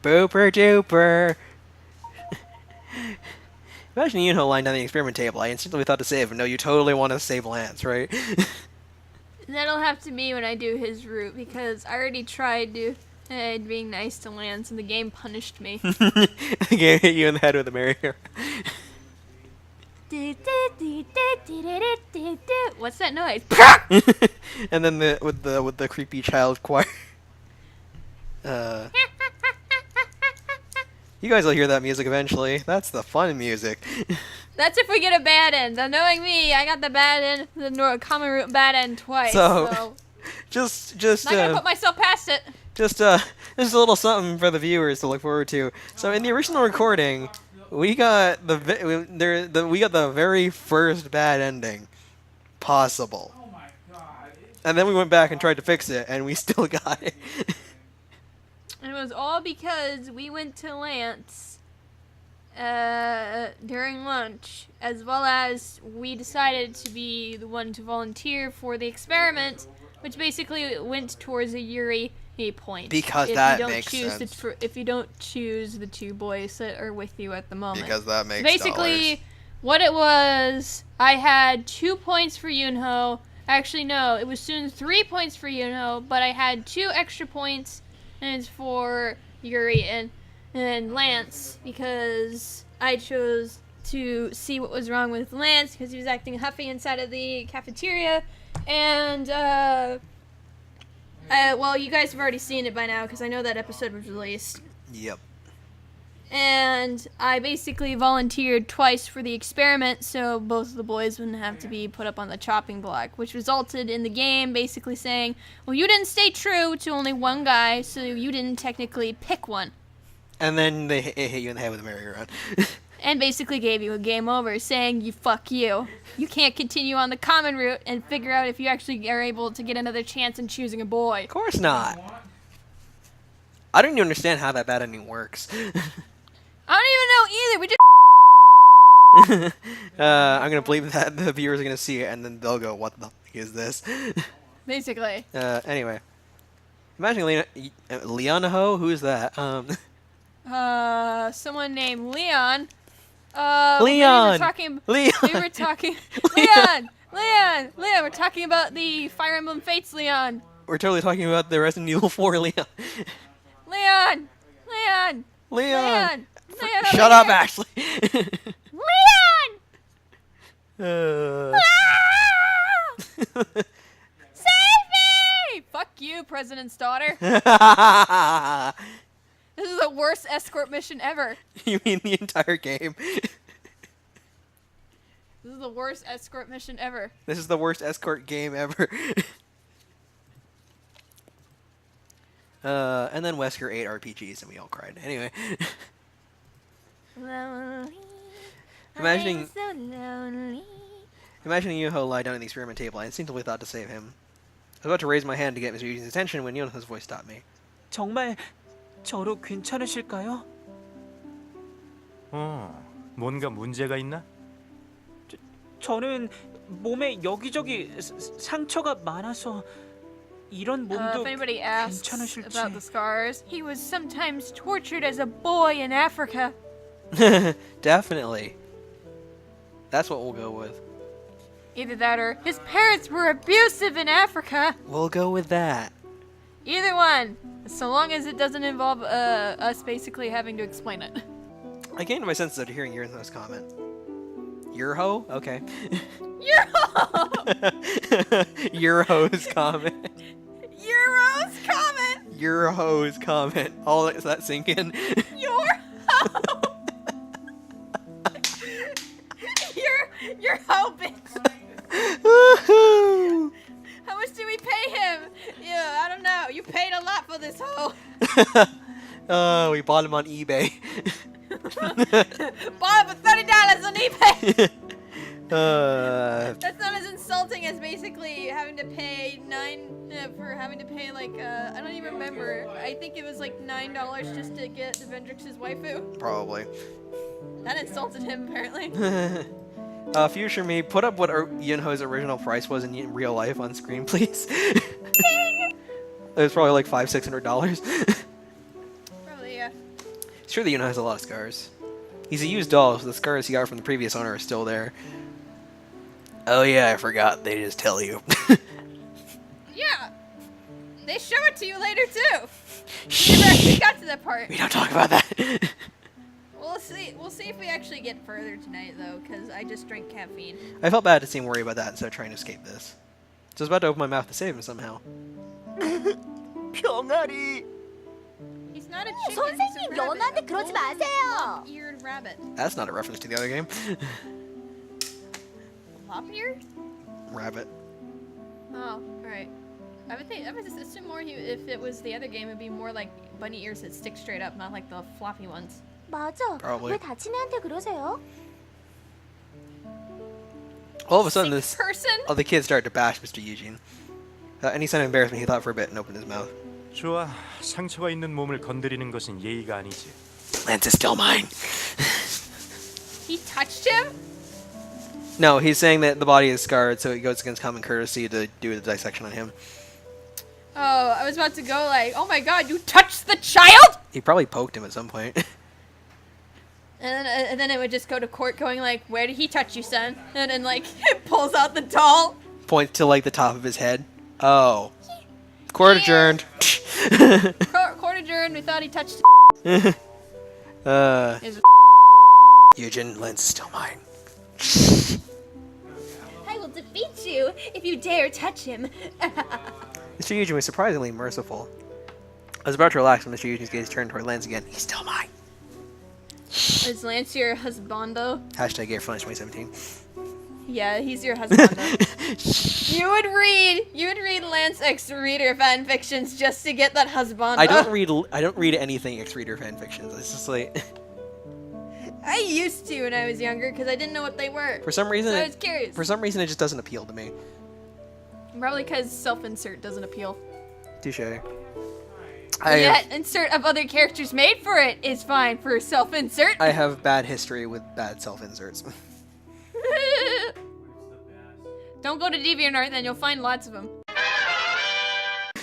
Booper duper. Imagine Yeonho lying down the experiment table. I instantly thought to save him. No, you totally want to save Lance, right? That'll have to be when I do his route, because I already tried to being nice to Lance, and the game punished me. The game hit you in the head with a merry-go. What's that noise? And then with the creepy child choir. You guys will hear that music eventually. That's the fun music. That's if we get a bad end. Now, knowing me, I got the bad end, the common route bad end twice. So just not gonna put myself past it. Just a little something for the viewers to look forward to. So in the original recording, we got we got the very first bad ending possible. Oh my god. And then we went back and tried to fix it, and we still got it. And it was all because we went to Lance during lunch, as well as we decided to be the one to volunteer for the experiment, which basically went towards a Yuri point. Because that makes sense. If you don't choose the two boys that are with you at the moment. Because that makes basically dollars. What it was, I had 2 points for Yeonho. Actually, no, it was soon 3 points for Yeonho, but I had 2 extra points, and it's for Yuri and Lance, because I chose to see what was wrong with Lance because he was acting huffy inside of the cafeteria, and well, you guys have already seen it by now because I know that episode was released. Yep. And I basically volunteered twice for the experiment, so both of the boys wouldn't have to be put up on the chopping block, which resulted in the game basically saying, well, you didn't stay true to only one guy, so you didn't technically pick one. And then they hit you in the head with a merry-go-round. And basically gave you a game over, saying, you fuck you. You can't continue on the common route and figure out if you actually are able to get another chance in choosing a boy. Of course not. I don't even understand how that bad ending works. I don't even know either. We just I'm gonna believe that the viewers are gonna see it and then they'll go, "What the fuck is this?" basically. Anyway, imagine Yeonho. Who's that? Someone named Leon. Leon. We were talking. Leon. We were talking. Leon. Leon. Leon. We're talking about the Fire Emblem Fates, Leon. We're totally talking about the Resident Evil 4 Leon. Leon. Leon. Leon. Leon, Shut up, here. Ashley. Leon. Save me! Fuck you, President's daughter. This is the worst escort mission ever. You mean the entire game? This is the worst escort mission ever. This is the worst escort game ever. And then Wesker ate RPGs and we all cried. Anyway. Imagining Yeonho lie down on the experiment table, I instinctively thought to save him. I was about to raise my hand to get Mr. Yuji's attention when Yeonho's voice stopped me. 정말 저로 괜찮으실까요? 뭔가 문제가 있나? 저는 몸에 여기저기 상처가 많아서 이런 몸도 if anybody asks 괜찮으실지. about the scars, he was sometimes tortured as a boy in Africa. Definitely. That's what we'll go with. Either that or his parents were abusive in Africa. We'll go with that. Either one. So long as it doesn't involve us basically having to explain it. I came to my senses after hearing Yeonho's comment. Yeonho? Okay. Yeonho's comment. Euro's comment. Yeonho's comment. All that, does that sink in? Your You're hoping. Woohoo! How much did we pay him? Yeah, I don't know. You paid a lot for this hoe. Oh, we bought him on eBay. Bought him for $30 on eBay. That's not as insulting as basically having to pay like I don't even remember. I think it was like $9 just to get the Vendrix's waifu. Probably. That insulted him apparently. Future me, put up what Yeonho's original price was in real life on screen, please. It was probably like $500-600. Probably idea. It's true that Yeonho has a lot of scars. He's a used doll, so the scars he got from the previous owner are still there. Oh yeah, I forgot. They just tell you. Yeah. They show it to you later too. We never actually got to that part. We don't talk about that. We'll see. We'll see if we actually get further tonight though, because I just drank caffeine. I felt bad to seem worried about that instead of trying to escape this. So I was about to open my mouth to save him somehow. 병아리. He's not a chicken. He's a 선생님, rabbit. 연우한테 A 그러지 golden 마세요. lop-eared rabbit. That's not a reference to the other game. Lop-eared? Rabbit. Oh, alright. I would just assume more if it was the other game, it'd be more like bunny ears that stick straight up, not like the floppy ones. 맞아. Probably. 왜 다친 애한테 그러세요? All of a sudden, this Person? other kid started to bash Mr. Eugene. Any sign of embarrassment, he thought for a bit and opened his mouth. 좋아. 상처가 있는 몸을 건드리는 것은 예의가 아니지. Lance is still mine. He touched him? No, he's saying that the body is scarred, so it goes against common courtesy to do the dissection on him. Oh, I was about to go like, oh my god, you touched the child? He probably poked him at some point. And then it would just go to court going like, where did he touch you, son? And then like, it pulls out the doll. Points to like the top of his head. Oh. Court adjourned. Court adjourned, we thought he touched his Eugene, Lance is still mine. I will defeat you if you dare touch him. Mr. Eugene was surprisingly merciful. I was about to relax when Mr. Eugene's gaze turned toward Lance again. He's still mine. Is Lance your husbando? Hashtag gay for lunch 2017. Yeah, he's your husbando. you would read Lance X Reader fan fictions just to get that husbando. I don't read anything X-Reader fanfictions. It's just like I used to when I was younger because I didn't know what they were. for some reason So I was curious. for some reason it just doesn't appeal to me. Probably because self-insert doesn't appeal. Touche. And yet, insert of other characters made for it is fine for self-insert. I have bad history with bad self-inserts. Don't go to DeviantArt, then you'll find lots of them.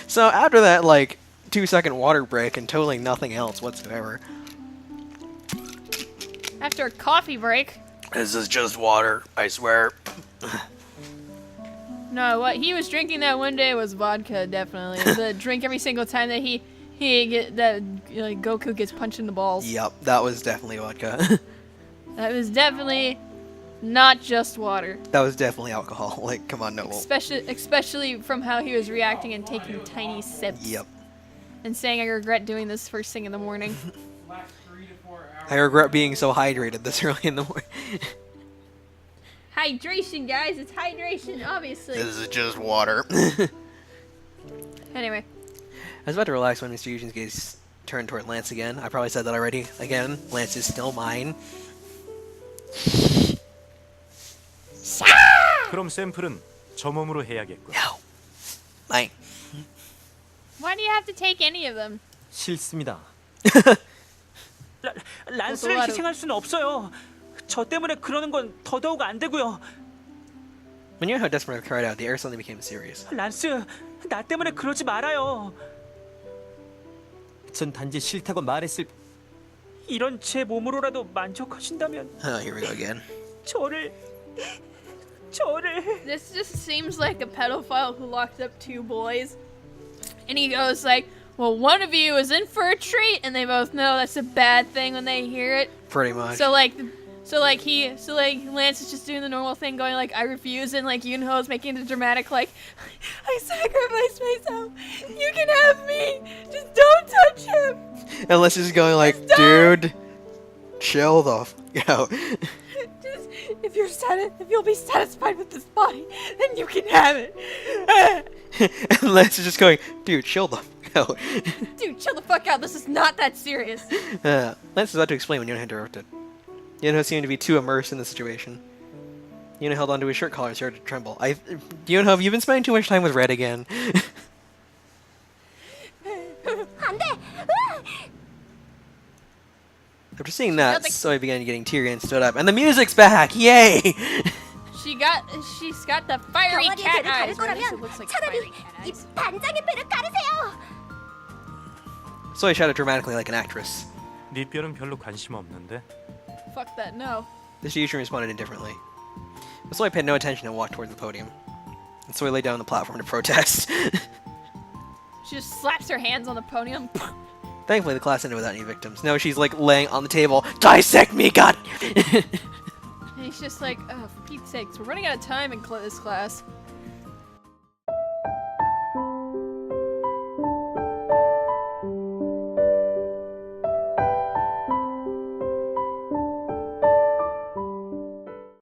So after that, like, 2-second water break and totally nothing else whatsoever. After a coffee break. This is just water, I swear. No, what he was drinking that one day was vodka, definitely. The drink every single time that Goku gets punched in the balls. Yep, that was definitely vodka. That was definitely not just water. That was definitely alcohol. Like, come on, no. Especially from how he was reacting and taking tiny sips. Yep. And saying, I regret doing this first thing in the morning. I regret being so hydrated this early in the morning. Hydration, guys. It's hydration, obviously. This is just water. Anyway. I was about to relax when Mr. Eugene's gaze turned toward Lance again. I probably said that already. Again, Lance is still mine. 그럼 샘플은 저 몸으로 해야겠군. No. Mine. Why do you have to take any of them? 싫습니다. 란스를 그것도 희생할 수는 없어요. 저 때문에 그러는 건 더더욱 안 되고요. When Yeonho desperately cried out, the air suddenly became serious. 란스, 나 때문에 그러지 말아요. 전 단지 싫다고 말했을 이런 제 몸으로라도 만족하신다면 Oh, here we go again. 저를 This just seems like a pedophile who locked up two boys. And he goes like, well, one of you is in for a treat, and they both know that's a bad thing when they hear it. Pretty much. So Lance is just doing the normal thing, going like, I refuse, and like Yeonho is making the dramatic like, I sacrificed myself. You can have me. Just don't touch him. Unless he's going like, dude, chill the f out. Just if you'll be satisfied with this body, then you can have it. And Lance is just going, dude, chill the f out. Dude, chill the fuck out. This is not that serious. Lance is about to explain when Yeonho interrupted. Yeonho seemed to be too immersed in the situation. Yeonho held onto his shirt collar and started to tremble. Yeonho, have you been spending too much time with Red again? 안 돼. After seeing that, Soy began getting teary and stood up. And the music's back! Yay! She's got the fiery 병아리의 cat 배를 가를 eyes. Or at least it 거라면 looks like 차라리 fiery cat 이 eyes. 반장의 배를 가르세요. Soy shouted dramatically like an actress. 네 뼈는 별로 관심 없는데. Fuck that, no. The Shiishin responded indifferently. But Soy paid no attention and walked towards the podium. And Soy lay down on the platform to protest. She just slaps her hands on the podium. Thankfully, the class ended without any victims. No, she's like laying on the table. Dissect me, God! And he's just like, oh, for Pete's sakes, we're running out of time in this class.